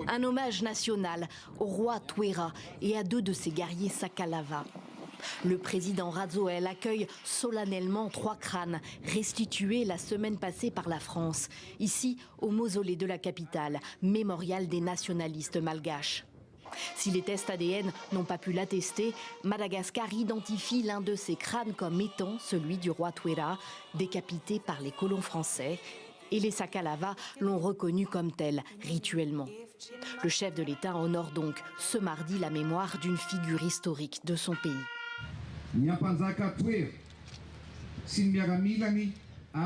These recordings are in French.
Un hommage national au roi Touera et à 2 de ses guerriers Sakalava. Le président Razoel accueille solennellement 3 crânes restitués la semaine passée par la France, ici au mausolée de la capitale, mémorial des nationalistes malgaches. Si les tests ADN n'ont pas pu l'attester, Madagascar identifie l'un de ces crânes comme étant celui du roi Touera, décapité par les colons français. Et les Sakalava l'ont reconnu comme tel, rituellement. Le chef de l'État honore donc ce mardi la mémoire d'une figure historique de son pays.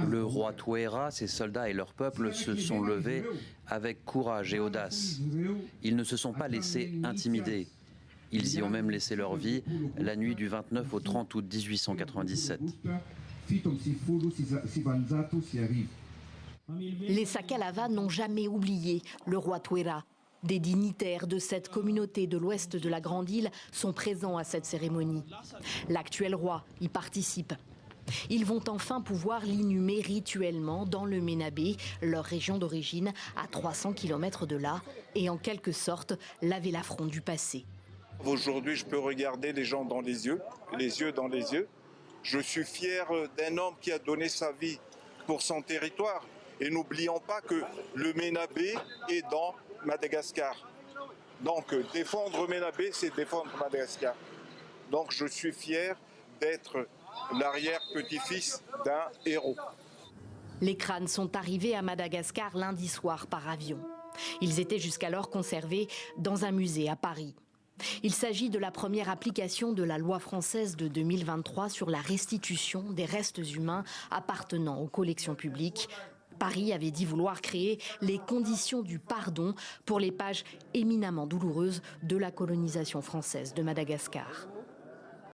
Le roi Touera, ses soldats et leur peuple se sont levés avec courage et audace. Ils ne se sont pas laissés intimider. Ils y ont même laissé leur vie la nuit du 29 au 30 août 1897. Les Sakalava n'ont jamais oublié le roi Touera. Des dignitaires de cette communauté de l'ouest de la Grande Île sont présents à cette cérémonie. L'actuel roi y participe. Ils vont enfin pouvoir l'inhumer rituellement dans le Ménabé, leur région d'origine, à 300 km de là, et en quelque sorte laver l'affront du passé. Aujourd'hui, je peux regarder les gens dans les yeux dans les yeux. Je suis fier d'un homme qui a donné sa vie pour son territoire. Et n'oublions pas que le Ménabé est dans Madagascar. Donc défendre Ménabé, c'est défendre Madagascar. Donc je suis fier d'être l'arrière-petit-fils d'un héros. Les crânes sont arrivés à Madagascar lundi soir par avion. Ils étaient jusqu'alors conservés dans un musée à Paris. Il s'agit de la première application de la loi française de 2023 sur la restitution des restes humains appartenant aux collections publiques. Paris avait dit vouloir créer les conditions du pardon pour les pages éminemment douloureuses de la colonisation française de Madagascar.